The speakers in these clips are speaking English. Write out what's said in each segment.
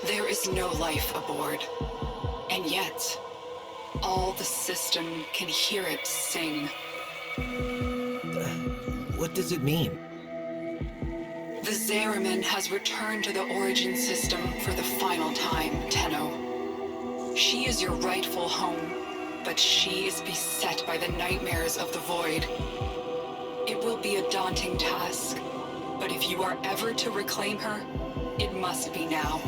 There is no life aboard. And yet, all the system can hear it sing. What does it mean? The Zariman has returned to the origin system for the final time, Tenno. She is your rightful home, but she is beset by the nightmares of the Void. It will be a daunting task, but if you are ever to reclaim her, it must be now.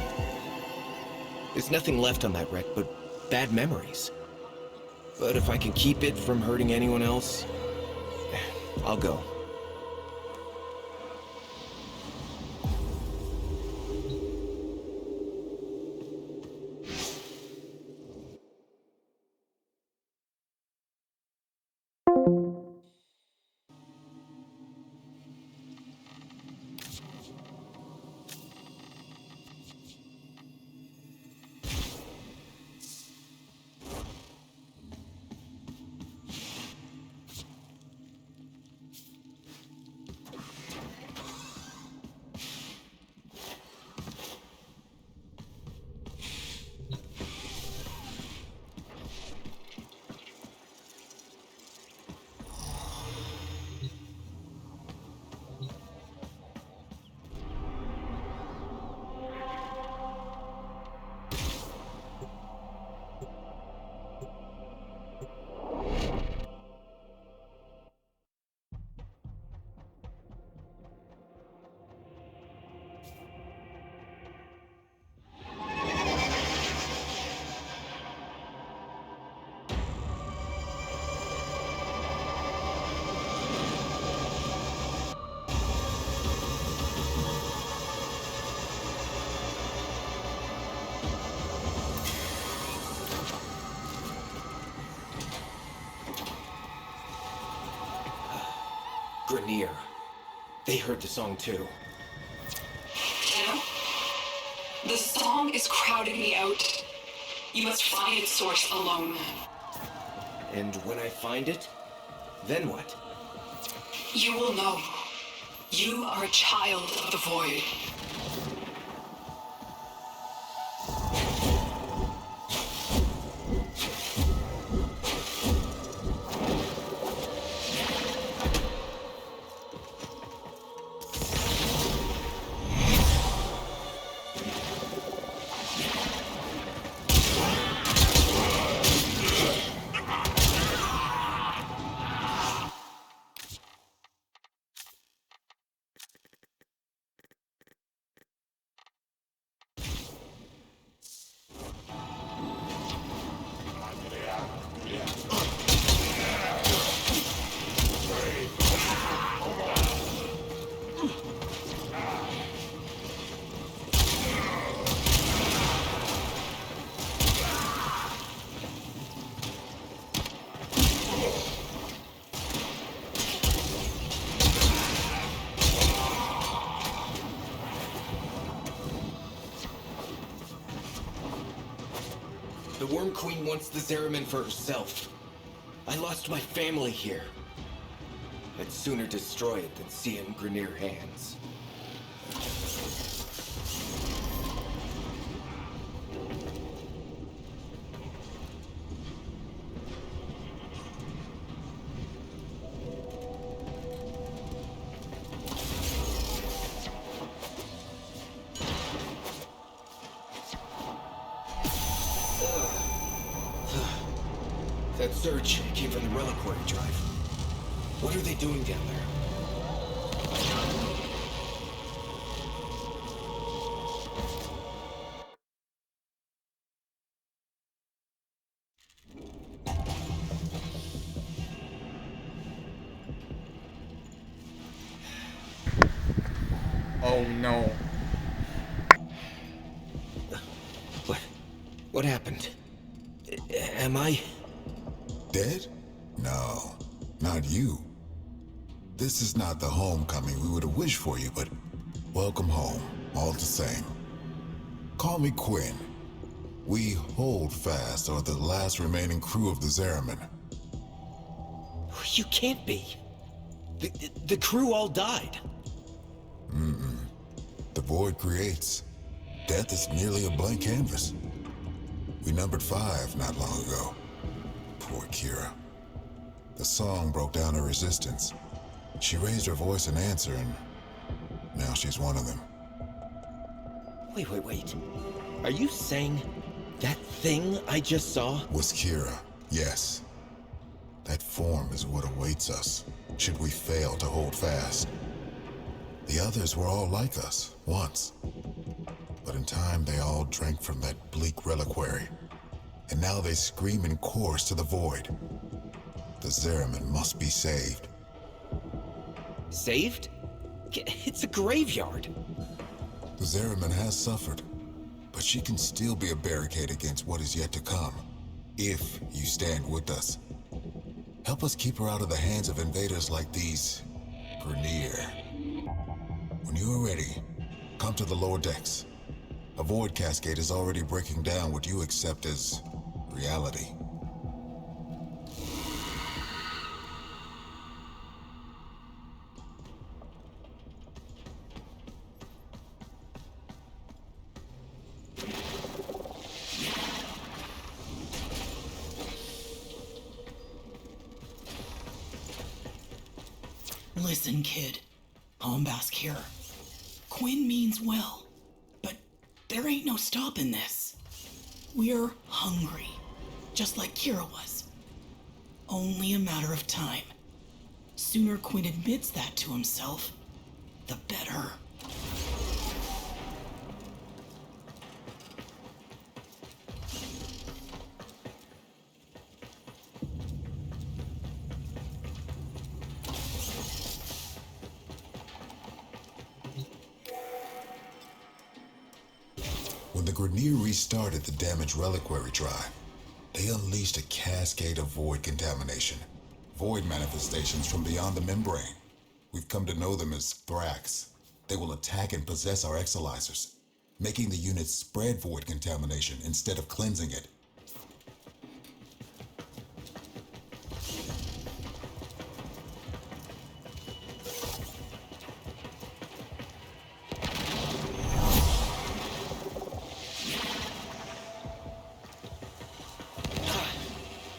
There's nothing left on that wreck but bad memories. But if I can keep it from hurting anyone else, I'll go. Grenier. They heard the song too. Tenno? The song is crowding me out. You must find its source alone. And when I find it, then what? You will know. You are a child of the Void. The Worm Queen wants the Zariman for herself. I lost my family here. I'd sooner destroy it than see it in Grenier hands. That surge came from the reliquary drive. What are they doing down there? Oh no. What happened? Am I... Dead? No, not you. This is not the homecoming we would have wished for you, but welcome home, all the same. Call me Quinn. We hold fast are the last remaining crew of the Zariman. You can't be. The crew all died. The Void creates. death is nearly a blank canvas. We numbered 5 not long ago. Poor Kira. The song broke down her resistance. She raised her voice in answer, and now she's one of them. Wait. Are you saying that thing I just saw Was Kira, yes. That form is what awaits us, should we fail to hold fast. The others were all like us, once. But in time, they all drank from that bleak reliquary. And now they scream in chorus to the void. The Zariman must be saved. Saved? It's a graveyard. The Zariman has suffered, but she can still be a barricade against what is yet to come, if you stand with us. Help us keep her out of the hands of invaders like these Grineer. When you are ready, come to the lower decks. A void cascade is already breaking down what you accept as reality. Listen, kid. Hombask here. Quinn means well, but there ain't no stopping this. We're hungry, just like Kira was. Only a matter of time. Sooner Quinn admits that to himself, the better. When the Grineer restarted the damaged reliquary drive, they unleashed a cascade of void contamination. Void manifestations from beyond the membrane. We've come to know them as Thrax. They will attack and possess our exolizers, making the unit spread void contamination instead of cleansing it.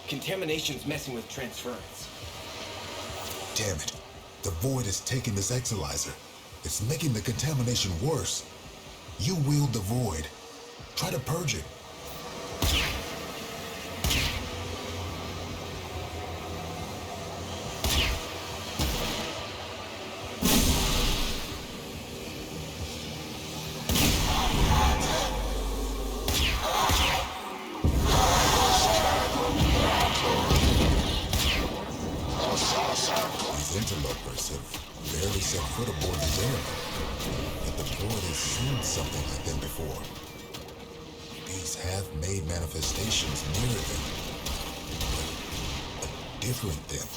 Contamination's messing with transference. Damn it. The void has taken this exolizer. It's making the contamination worse. You wield the void. Try to purge it. Interlopers have barely set foot aboard the Zariman, but the void has seen something like them before. These half-made manifestations mirror them, but a different them.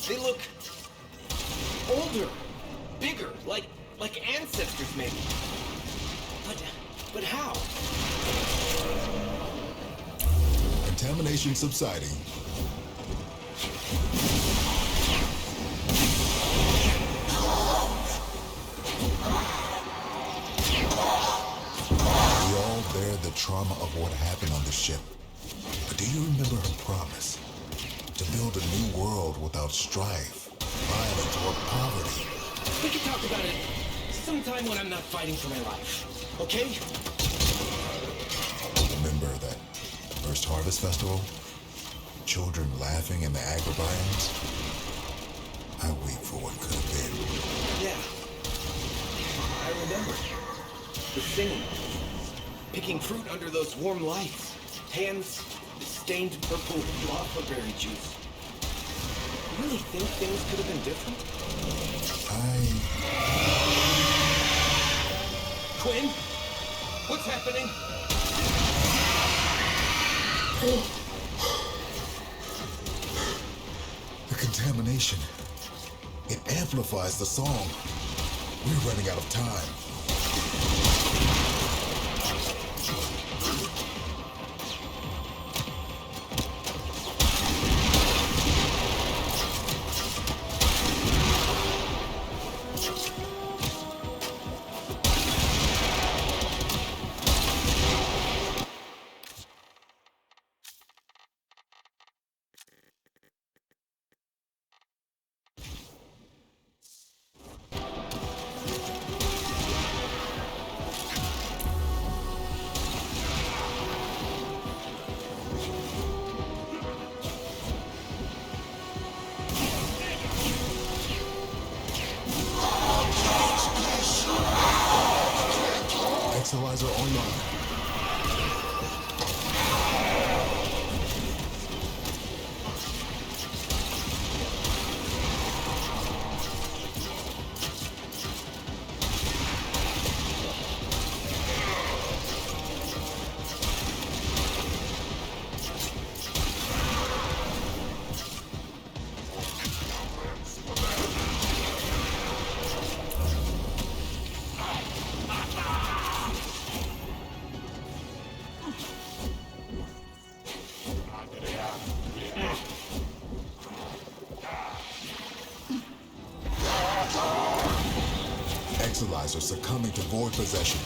They look older, bigger, like ancestors maybe. But how? Contamination subsiding. Bear the trauma of what happened on the ship. But do you remember her promise? To build a new world without strife, violence, or poverty. We can talk about it sometime when I'm not fighting for my life, okay? Remember that first harvest festival? Children laughing in the agrobiomes? I wait for what could have been. Yeah. I remember. The singing. Picking fruit under those warm lights. Hands stained purple with lava berry juice. You really think things could have been different? Quinn? What's happening? The contamination. It amplifies the song. We're running out of time. Exilizer succumbing to void possession.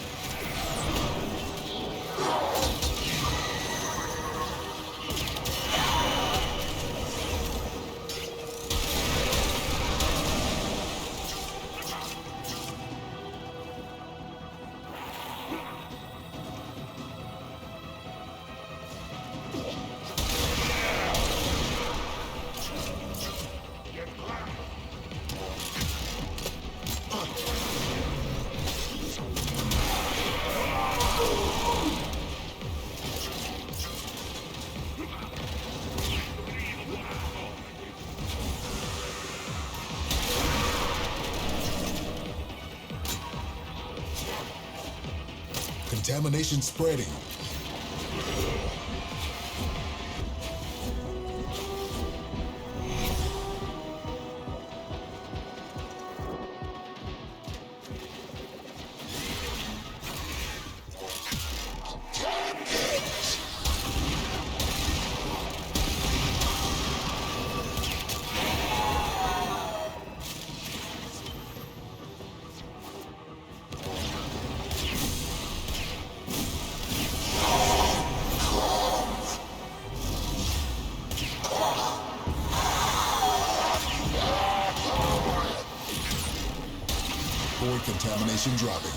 Contamination spreading. Void contamination dropping.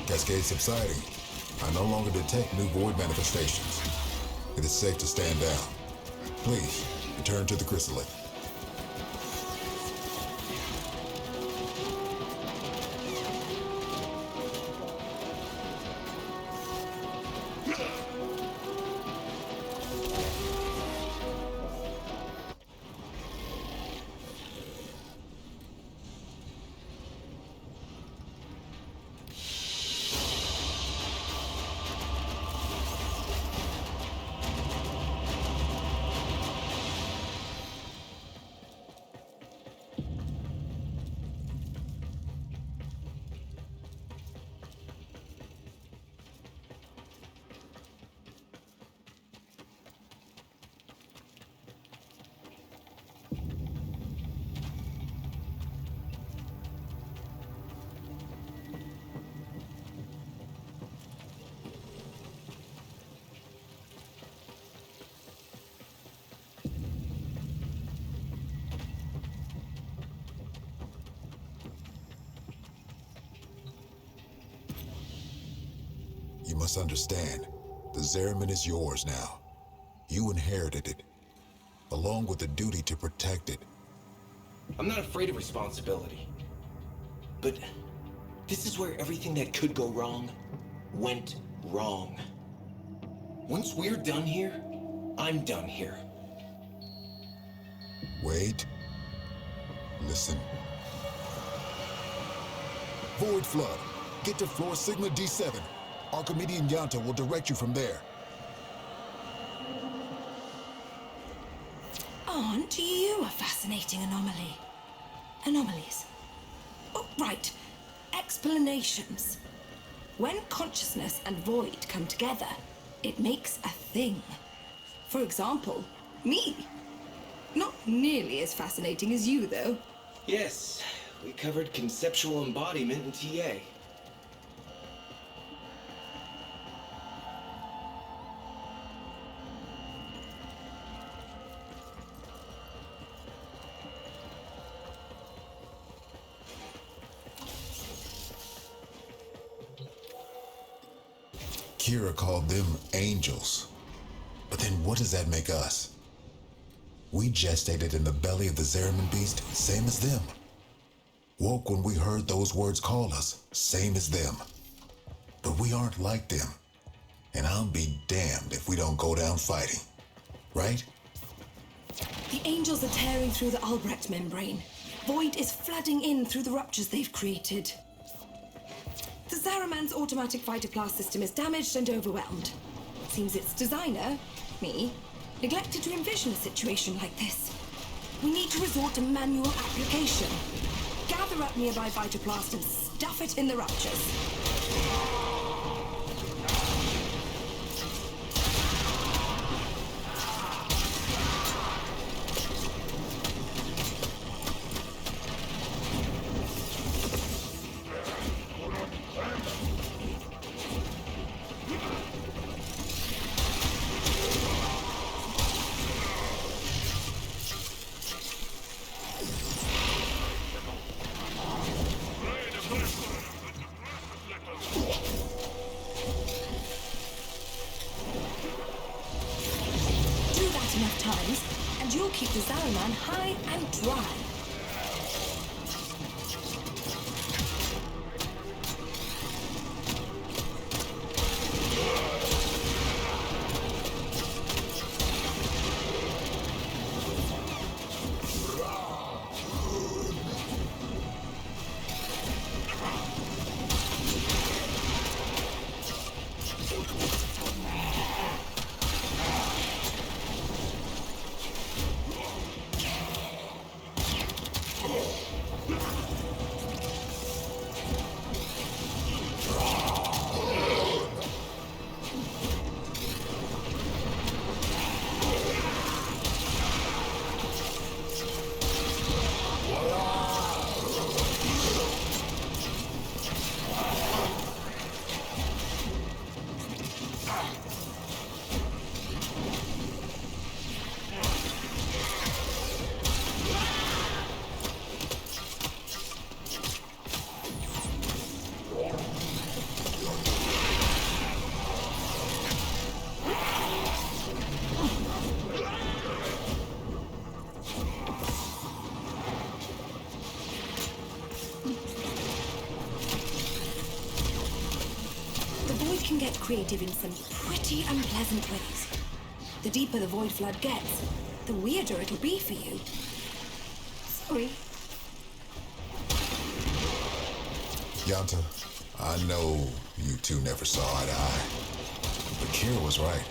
Cascade subsiding. I no longer detect new void manifestations. It is safe to stand down. Please, return to the chrysalid. You must understand, the Zariman is yours now. You inherited it, along with the duty to protect it. I'm not afraid of responsibility. But this is where everything that could go wrong went wrong. Once we're done here, I'm done here. Wait. Listen. Void flood. Get to floor Sigma D7. Archimedean Yanta will direct you from there. Aren't you a fascinating anomaly? Anomalies. Oh, right. Explanations. When consciousness and void come together, it makes a thing. For example, me. Not nearly as fascinating as you, though. Yes, we covered conceptual embodiment in TA. Kira called them angels. But then what does that make us? We gestated in the belly of the Zeraman beast, same as them. Woke when we heard those words call us, same as them. But we aren't like them. And I'll be damned if we don't go down fighting. Right? The angels are tearing through the Albrecht membrane. Void is flooding in through the ruptures they've created. The Zeraman's automatic fighter class system is damaged and overwhelmed. Seems its designer, me, neglected to envision a situation like this. We need to resort to manual application. Gather up nearby phytoplast and stuff it in the ruptures. Enough times, and you'll keep the Zeraman high and dry. Can get creative in some pretty unpleasant ways. The deeper the void flood gets, the weirder it'll be for you. Sorry. Yanta, I know you two never saw eye to eye. But Kira was right.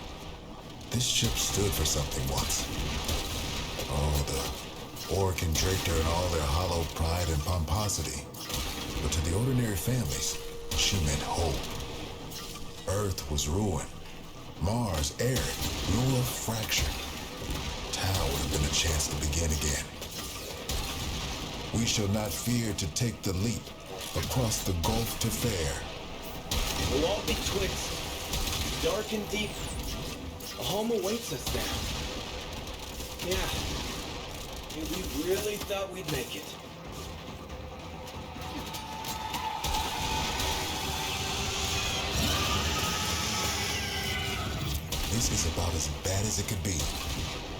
This ship stood for something once. Oh, the Orc and Dractor and all their hollow pride and pomposity. But to the ordinary families, she meant hope. Earth was ruined. Mars arid. Lua fractured. Tau would have been a chance to begin again. We shall not fear to take the leap across the gulf to fair. We'll all be twixt. Dark and deep. A home awaits us now. Yeah. We really thought we'd make it. This is about as bad as it could be.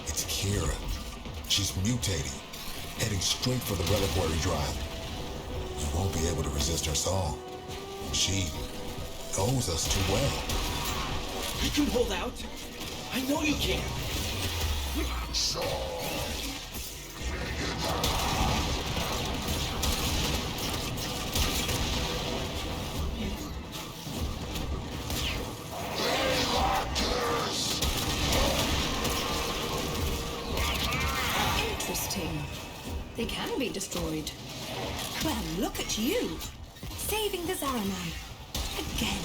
It's Kira. She's mutating, heading straight for the reliquary drive. You won't be able to resist her song. She knows us too well. You can hold out. I know you can. they can be destroyed. Well, look at you, saving the Zaraman. Again.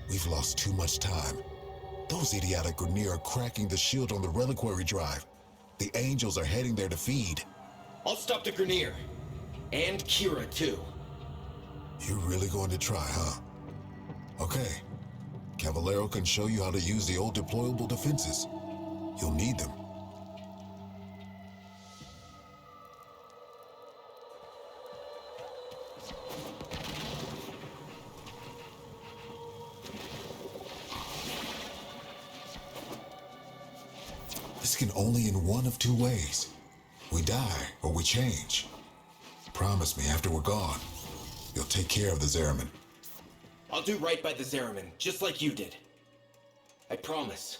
We've lost too much time. Those idiotic Grineer are cracking the shield on the reliquary drive. The angels are heading there to feed. I'll stop the Grineer. And Kira, too. You're really going to try, huh? Okay. Caballero can show you how to use the old deployable defenses. You'll need them. This can only end one of two ways. We die, or we change. Promise me after we're gone, you'll take care of the Zaraman. I'll do right by the Zaraman, just like you did. I promise.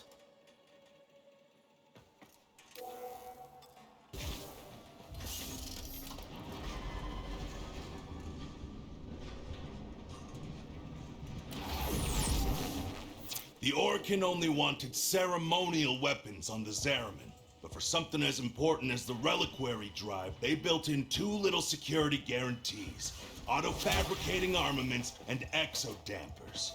The Orokin only wanted ceremonial weapons on the Zaraman, but for something as important as the reliquary drive, they built in two little security guarantees: auto-fabricating armaments and exodampers.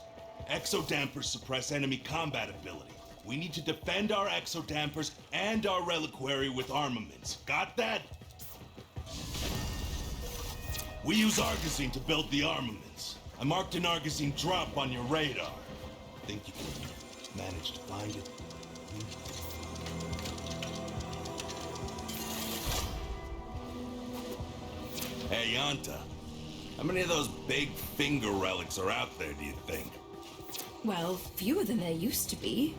Exodampers suppress enemy combat ability. We need to defend our exodampers and our reliquary with armaments. Got that? We use Argosine to build the armaments. I marked an Argosine drop on your radar. Think you can manage to find it? Hey, Yanta. How many of those big finger relics are out there, do you think? Well, fewer than there used to be.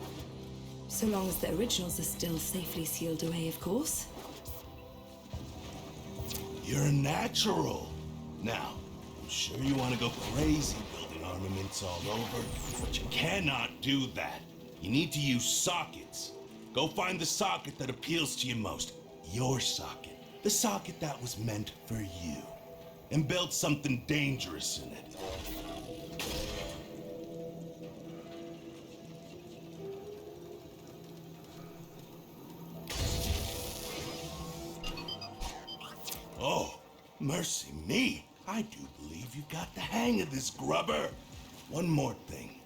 So long as the originals are still safely sealed away, of course. You're a natural. Now, I'm sure you want to go crazy building armaments all over, but you cannot do that. You need to use sockets. Go find the socket that appeals to you most. Your socket. The socket that was meant for you. And build something dangerous in it. Oh, mercy me. I do believe you got the hang of this, grubber. One more thing.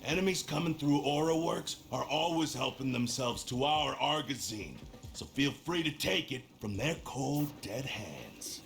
Enemies coming through Aura Works are always helping themselves to our Argosine, so feel free to take it from their cold, dead hands.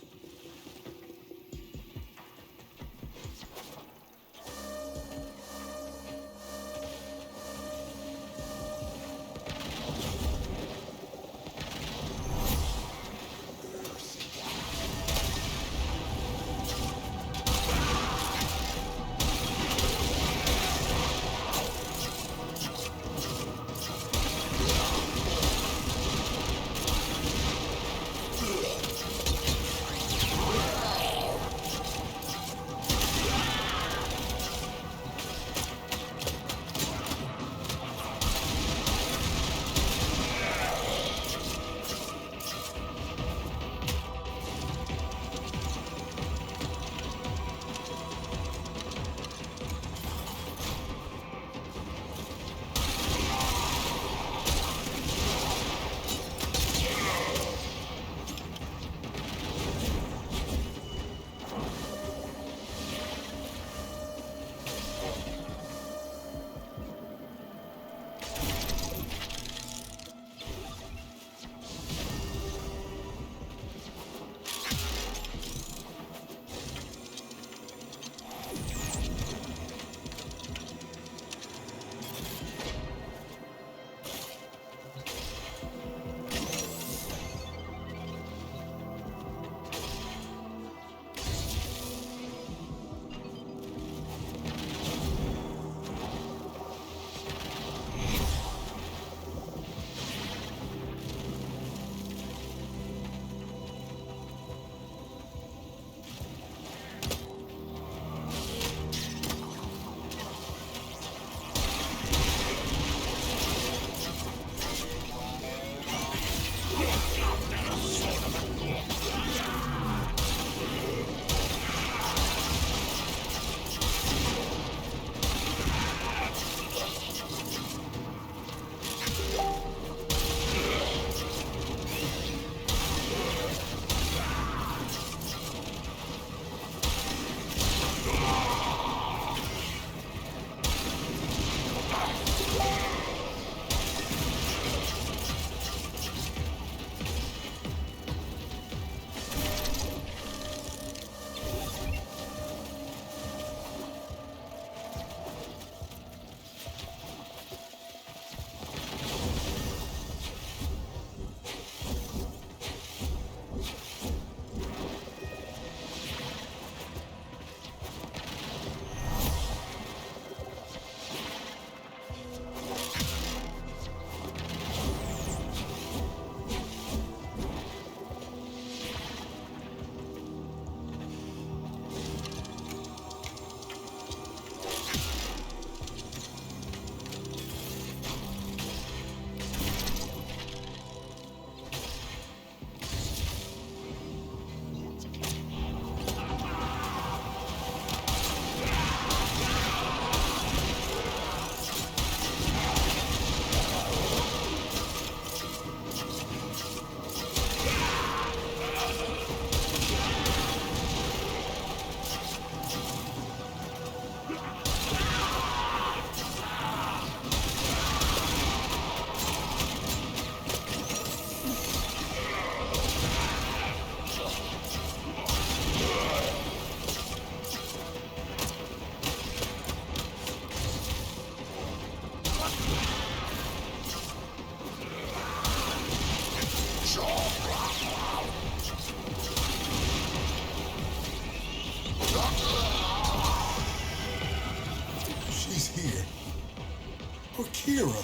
Kira!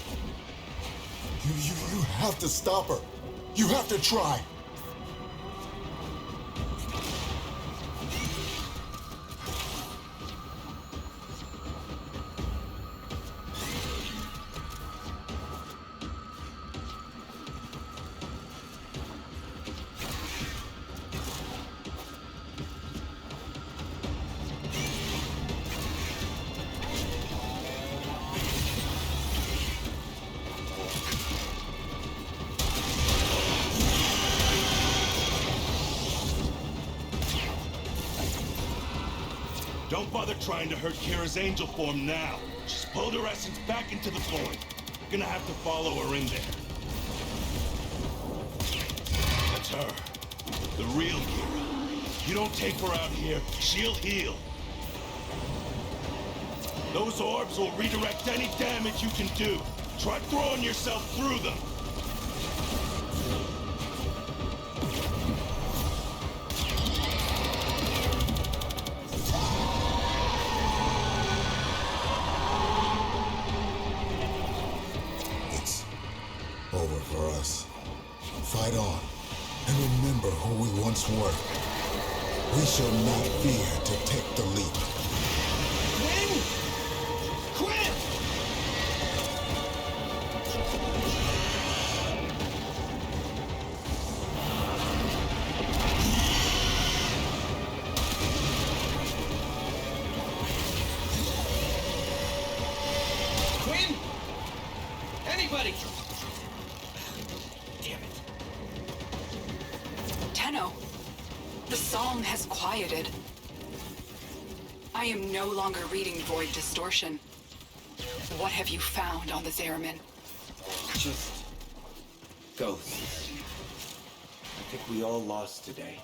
You have to stop her! You have to try! Don't bother trying to hurt Kira's angel form now. Just pull her essence back into the void. You're gonna have to follow her in there. That's her. The real Kira. You don't take her out here, she'll heal. Those orbs will redirect any damage you can do. Try throwing yourself through them. Over for us. Fight on, and remember who we once were. We shall not fear to take the leap. Quinn! Quinn! Quinn! Anybody! Damn it. Tenno, the song has quieted. I am no longer reading Void Distortion. What have you found on the Zariman? Just ghosts. I think we all lost today.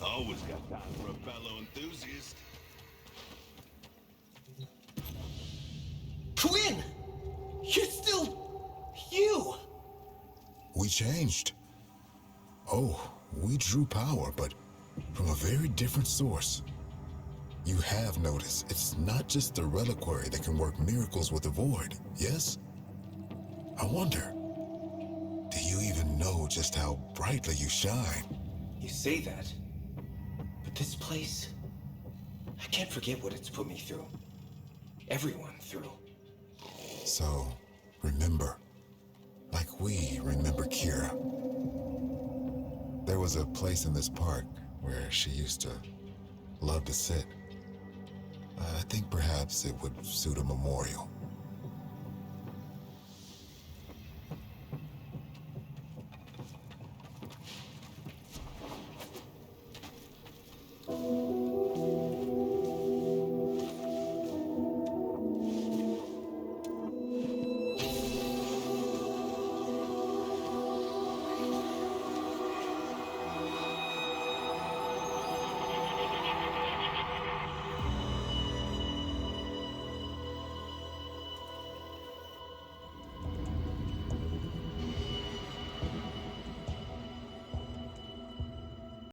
Always got time for a fellow enthusiast. Quinn! You're still... you! We changed. Oh, we drew power, but from a very different source. You have noticed, it's not just the reliquary that can work miracles with the void, yes? I wonder, do you even know just how brightly you shine? You say that, but this place... I can't forget what it's put me through. Everyone through. So, remember, like we remember Kira. There was a place in this park where she used to love to sit. I think perhaps it would suit a memorial.